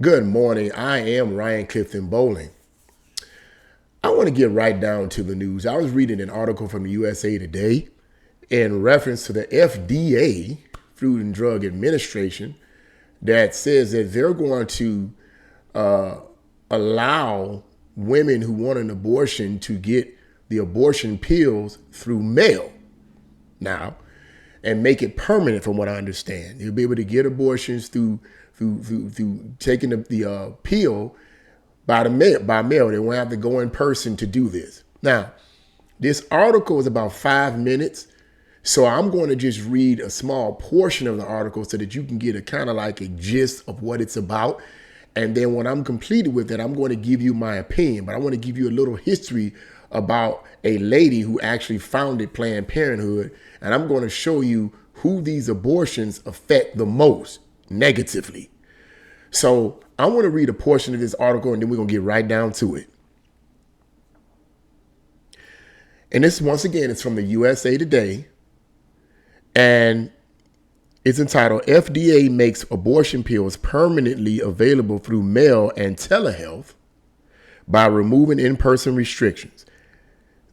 Good morning. I am Ryan Clifton Bowling. I want to get right down to the news. I was reading an article from the USA Today in reference to the FDA, Food and Drug Administration, that says that they're going to allow women who want an abortion to get the abortion pills through mail now and make it permanent, from what I understand. You'll be able to get abortions through taking the pill by mail. They won't have to go in person to do this. Now, this article is about 5 minutes, so I'm going to just read a small portion of the article so that you can get a kind of like a gist of what it's about. And then when I'm completed with it, I'm going to give you my opinion, but I want to give you a little history about a lady who actually founded Planned Parenthood. And I'm going to show you who these abortions affect the most negatively. So I want to read a portion of this article and then we're going to get right down to it. And this, once again, is from the USA Today. And it's entitled, FDA makes abortion pills permanently available through mail and telehealth by removing in-person restrictions.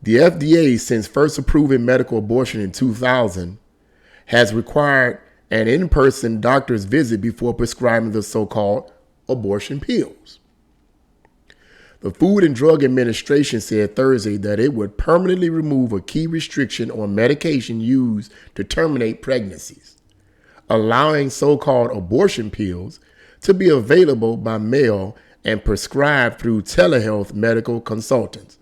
The FDA, since first approving medical abortion in 2000, has required an in-person doctor's visit before prescribing the so-called abortion pills. The Food and Drug Administration said Thursday that it would permanently remove a key restriction on medication used to terminate pregnancies, allowing so-called abortion pills to be available by mail and prescribed through telehealth medical consultants.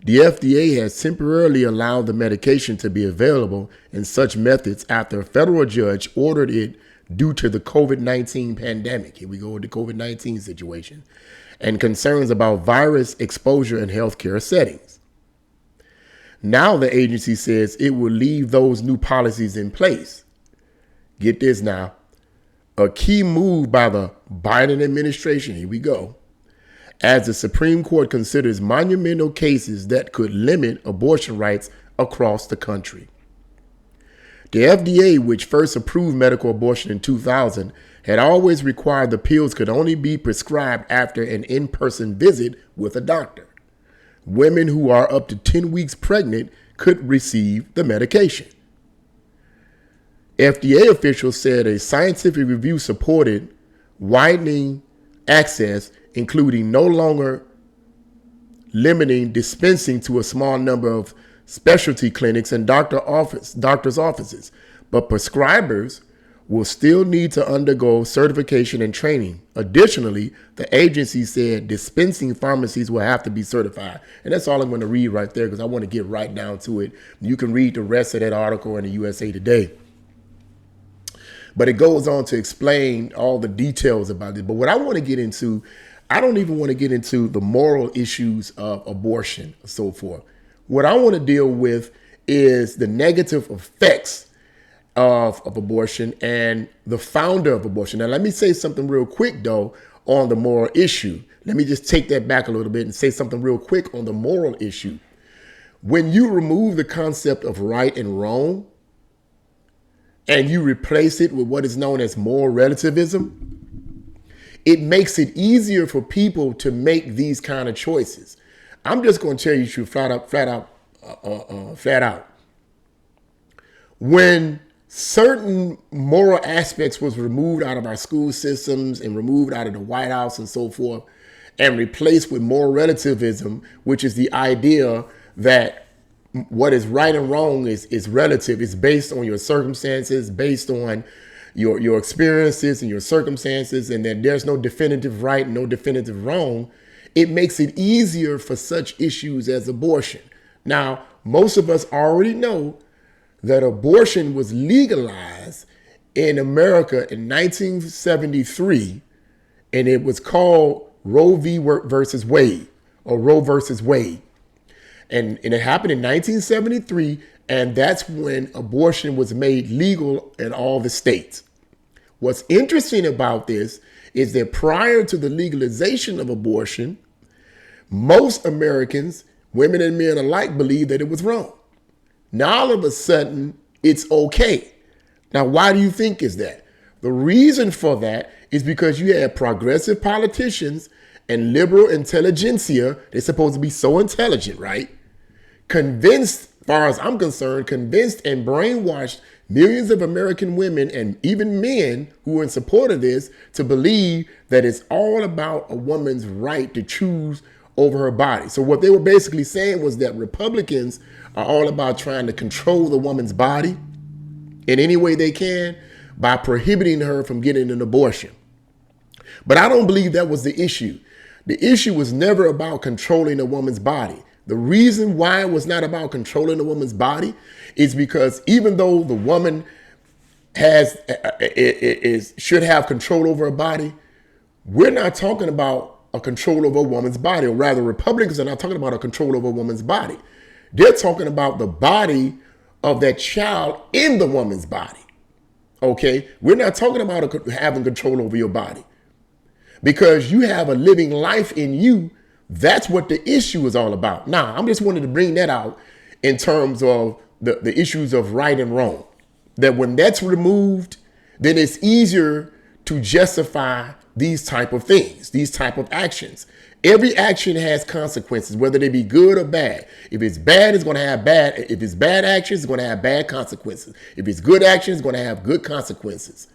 The FDA has temporarily allowed the medication to be available in such methods after a federal judge ordered it due to the COVID-19 pandemic. Here we go with the COVID-19 situation and concerns about virus exposure in healthcare settings. Now the agency says it will leave those new policies in place. Get this now, a key move by the Biden administration, here we go, as the Supreme Court considers monumental cases that could limit abortion rights across the country. The FDA, which first approved medical abortion in 2000, had always required the pills could only be prescribed after an in-person visit with a doctor. Women who are up to 10 weeks pregnant could receive the medication. FDA officials said a scientific review supported widening access, including no longer limiting dispensing to a small number of specialty clinics and doctors' offices, but prescribers will still need to undergo certification and training. Additionally, the agency said dispensing pharmacies will have to be certified. And that's all I'm going to read right there because I want to get right down to it. You can read the rest of that article in the USA Today. But it goes on to explain all the details about it. But what I want to get into, I don't even want to get into the moral issues of abortion and so forth. What I want to deal with is the negative effects of abortion and the founder of abortion. Now, let me say something real quick, though, on the moral issue. Let me just take that back a little bit and say something real quick on the moral issue. When you remove the concept of right and wrong and you replace it with what is known as moral relativism, it makes it easier for people to make these kind of choices. I'm just going to tell you truth, flat out. When certain moral aspects was removed out of our school systems and removed out of the White House and so forth, and replaced with moral relativism, which is the idea that what is right and wrong is relative. It's based on your circumstances, based on your experiences and your circumstances, and that there's no definitive right, no definitive wrong. It makes it easier for such issues as abortion. Now, most of us already know that abortion was legalized in America in 1973, and it was called Roe v. versus Wade, or Roe versus Wade. And it happened in 1973, and that's when abortion was made legal in all the states. What's interesting about this is that prior to the legalization of abortion, most Americans, women and men alike, believed that it was wrong. Now, all of a sudden, it's okay. Now, why do you think is that? The reason for that is because you had progressive politicians and liberal intelligentsia. They're supposed to be so intelligent, right? Convinced, as far as I'm concerned, convinced and brainwashed millions of American women and even men who are in support of this to believe that it's all about a woman's right to choose over her body. So what they were basically saying was that Republicans are all about trying to control the woman's body in any way they can by prohibiting her from getting an abortion. But I don't believe that was the issue. The issue was never about controlling a woman's body. The reason why it was not about controlling a woman's body is because even though the woman should have control over her body, we're not talking about a control over a woman's body, or rather Republicans are not talking about a control over a woman's body. They're talking about the body of that child in the woman's body. Okay? We're not talking about having control over your body. Because you have a living life in you. That's what the issue is all about. Now, I'm just wanted to bring that out in terms of the issues of right and wrong. That when that's removed, then it's easier to justify these type of things, these type of actions. Every action has consequences, whether they be good or bad. If it's bad, it's going to have bad. If it's bad actions, it's going to have bad consequences. If it's good actions, it's going to have good consequences.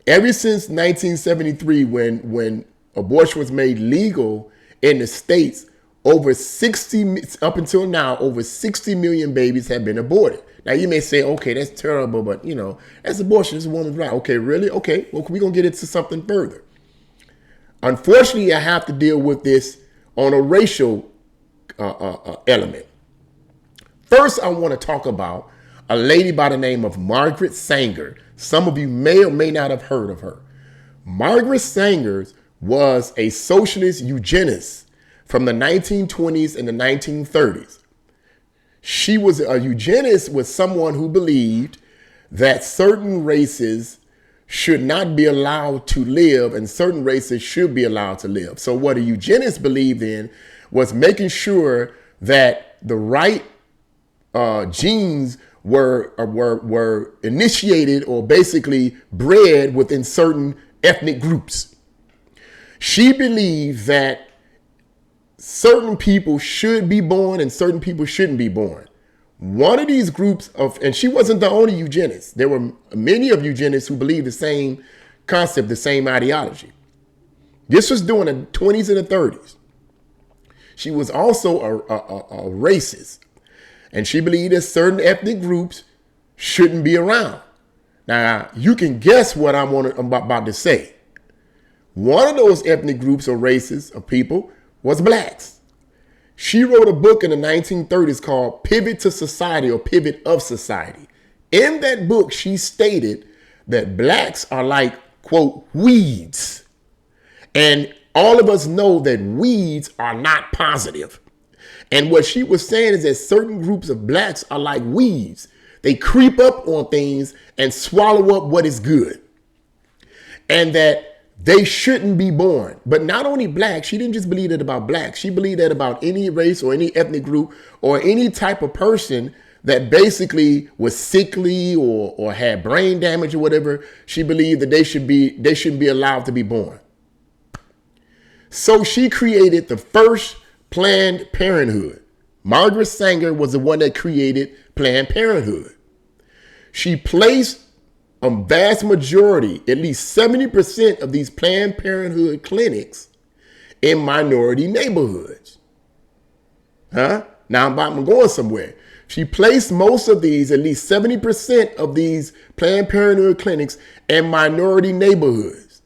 Ever since 1973, when abortion was made legal in the states, up until now, over 60 million babies have been aborted. Now you may say, okay, that's terrible, but that's abortion. It's a woman's right. Okay, really? Okay, well, we're going to get into something further. Unfortunately, I have to deal with this on a racial element. First, I want to talk about a lady by the name of Margaret Sanger. Some of you may or may not have heard of her. Margaret Sanger was a socialist eugenist from the 1920s and the 1930s. She was a eugenist, was someone who believed that certain races should not be allowed to live and certain races should be allowed to live. So what a eugenist believed in was making sure that the right genes were initiated or basically bred within certain ethnic groups. She believed that certain people should be born and certain people shouldn't be born. One of these groups and she wasn't the only eugenist. There were many of eugenists who believed the same concept, the same ideology. This was during the 20s and the 30s. She was also a racist. And she believed that certain ethnic groups shouldn't be around. Now, you can guess what I'm about to say. One of those ethnic groups or races of people was blacks. She wrote a book in the 1930s called Pivot to Society or Pivot of Society. In that book, she stated that blacks are like, quote, weeds. And all of us know that weeds are not positive. And what she was saying is that certain groups of blacks are like weeds. They creep up on things and swallow up what is good. And that they shouldn't be born. But not only blacks, she didn't just believe that about blacks. She believed that about any race or any ethnic group or any type of person that basically was sickly or had brain damage or whatever. She believed that they shouldn't be allowed to be born. So she created the first Planned Parenthood. Margaret Sanger was the one that created Planned Parenthood. She placed a vast majority, at least 70% of these Planned Parenthood clinics in minority neighborhoods. Now I'm going somewhere. She placed most of these, at least 70% of these Planned Parenthood clinics in minority neighborhoods.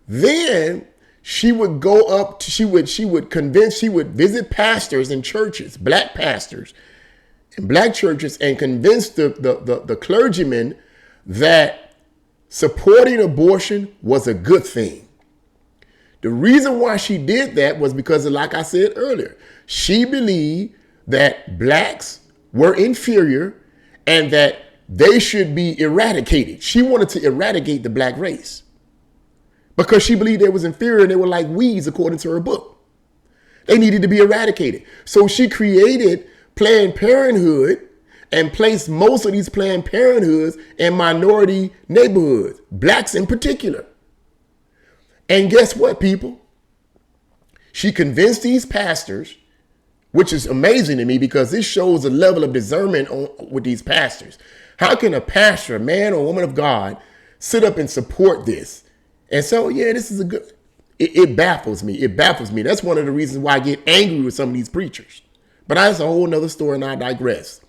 Then she would go up, she would visit pastors in churches, black pastors in black churches, and convince the clergymen that supporting abortion was a good thing. The reason why she did that was because, like I said earlier, she believed that blacks were inferior and that they should be eradicated. She wanted to eradicate the black race because she believed they was inferior and they were like weeds, according to her book. They needed to be eradicated. So she created Planned Parenthood and placed most of these Planned Parenthoods in minority neighborhoods, blacks in particular. And guess what, people? She convinced these pastors, which is amazing to me because this shows a level of discernment with these pastors. How can a pastor, a man or woman of God, sit up and support this? And so, yeah, this is a good, it baffles me. It baffles me. That's one of the reasons why I get angry with some of these preachers. But that's a whole nother story and I digress.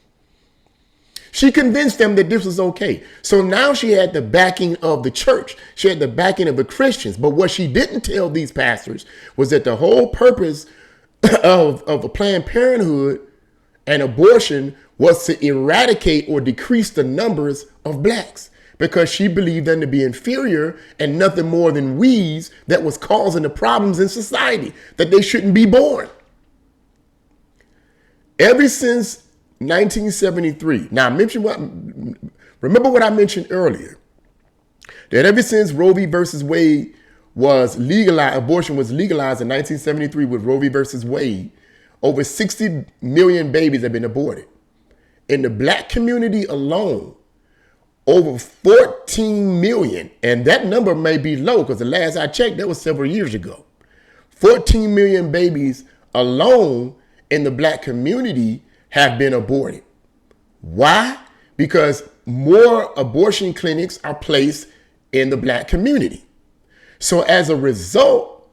She convinced them that this was okay. So now she had the backing of the church. She had the backing of the Christians. But what she didn't tell these pastors was that the whole purpose of a Planned Parenthood and abortion was to eradicate or decrease the numbers of blacks, because she believed them to be inferior and nothing more than weeds that was causing the problems in society, that they shouldn't be born. Ever since 1973. Now, remember what I mentioned earlier, that ever since Roe v. versus Wade was legalized, abortion was legalized in 1973 with Roe v. versus Wade, over 60 million babies have been aborted. In the black community alone, over 14 million, and that number may be low because the last I checked, that was several years ago. 14 million babies alone in the black community have been aborted. Why? Because more abortion clinics are placed in the black community. So as a result,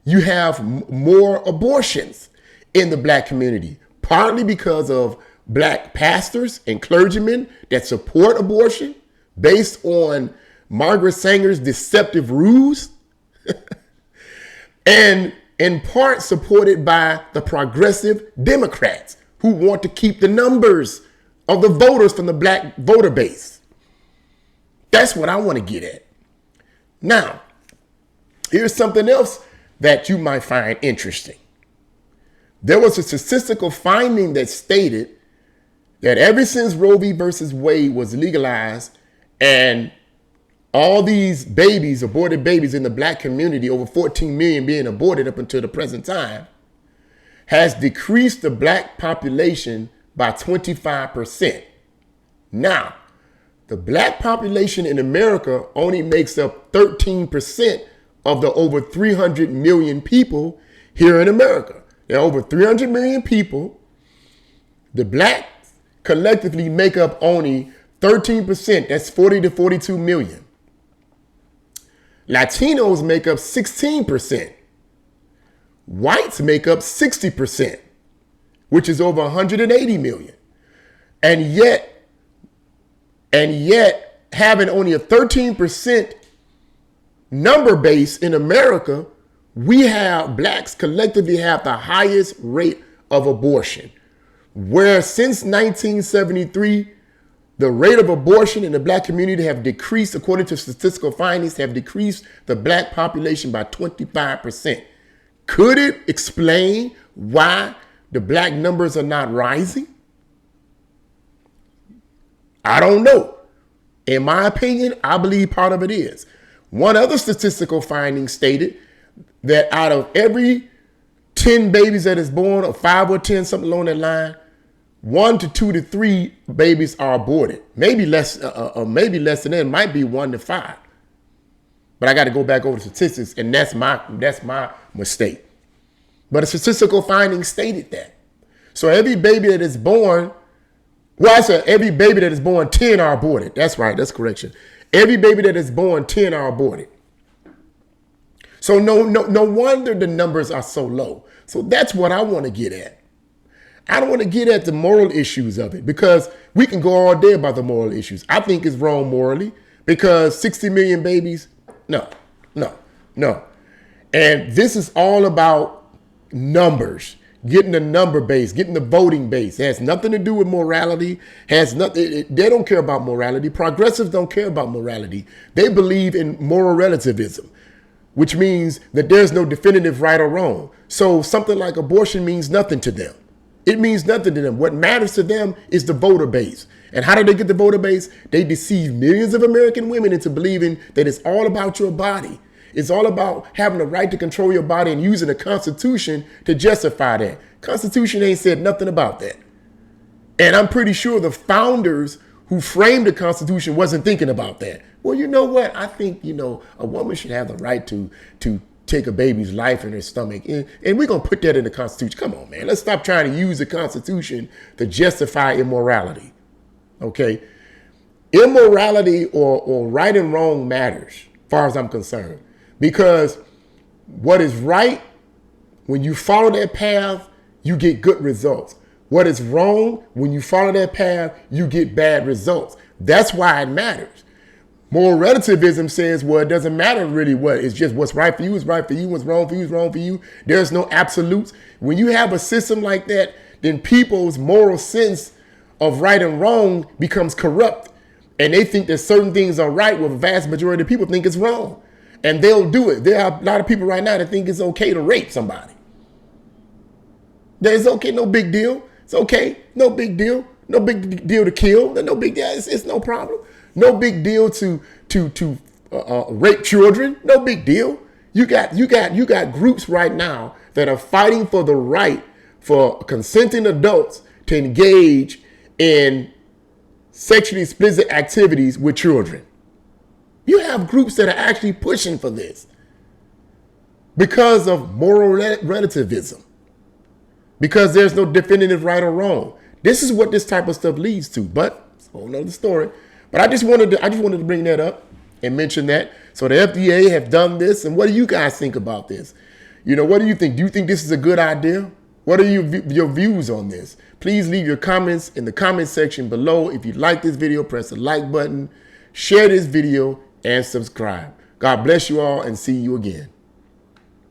you have more abortions in the black community, partly because of black pastors and clergymen that support abortion based on Margaret Sanger's deceptive ruse, and in part supported by the progressive Democrats who want to keep the numbers of the voters from the black voter base. That's what I want to get at. Now, here's something else that you might find interesting. There was a statistical finding that stated that ever since Roe v. versus Wade was legalized and all these babies, aborted babies in the black community, over 14 million being aborted up until the present time, has decreased the black population by 25%. Now, the black population in America only makes up 13% of the over 300 million people here in America. There are over 300 million people. The blacks collectively make up only 13%. That's 40 to 42 million. Latinos make up 16%. Whites make up 60%, which is over 180 million. And yet having only a 13% number base in America, blacks collectively have the highest rate of abortion. Where since 1973, the rate of abortion in the black community have decreased, according to statistical findings, have decreased the black population by 25%. Could it explain why the black numbers are not rising? I don't know. In my opinion, I believe part of it is. One other statistical finding stated that out of every 10 babies that is born, or 5 or 10, something along that line, 1 to 2 to 3 babies are aborted. Maybe less than that. It might be 1 to 5. But I got to go back over the statistics, and that's my mistake. But a statistical finding stated that. So every baby that is born, every baby that is born, 10 are aborted. That's right. That's correction. Every baby that is born, 10 are aborted. So no wonder the numbers are so low. So that's what I want to get at. I don't want to get at the moral issues of it, because we can go all day about the moral issues. I think it's wrong morally, because 60 million babies, no. And this is all about numbers, getting the number base, getting the voting base. It has nothing to do with morality. They don't care about morality. Progressives don't care about morality. They believe in moral relativism, which means that there's no definitive right or wrong. So something like abortion means nothing to them. It means nothing to them. What matters to them is the voter base. And how do they get the voter base? They deceive millions of American women into believing that it's all about your body. It's all about having the right to control your body and using the Constitution to justify that. Constitution ain't said nothing about that. And I'm pretty sure the founders who framed the Constitution wasn't thinking about that. Well, you know what? I think, a woman should have the right to take a baby's life in her stomach. And we're going to put that in the Constitution. Come on, man. Let's stop trying to use the Constitution to justify immorality. Okay? Immorality or right and wrong matters, as far as I'm concerned. Because what is right, when you follow that path, you get good results. What is wrong, when you follow that path, you get bad results. That's why it matters. Moral relativism says, well, it doesn't matter really what. It's just what's right for you is right for you. What's wrong for you is wrong for you. There's no absolutes. When you have a system like that, then people's moral sense of right and wrong becomes corrupt. And they think that certain things are right, while the vast majority of people think it's wrong. And they'll do it. There are a lot of people right now that think it's okay to rape somebody. That it's okay, no big deal. It's okay, no big deal. No big deal to kill. No big deal. It's no problem. No big deal to rape children. No big deal. You got groups right now that are fighting for the right for consenting adults to engage in sexually explicit activities with children. You have groups that are actually pushing for this because of moral relativism. Because there's no definitive right or wrong. This is what this type of stuff leads to, but it's a whole nother story. But I just wanted to bring that up and mention that. So the FDA have done this, and what do you guys think about this? What do you think? Do you think this is a good idea? What are your views on this? Please leave your comments in the comment section below. If you like this video, press the like button, share this video, and subscribe. God bless you all, and see you again.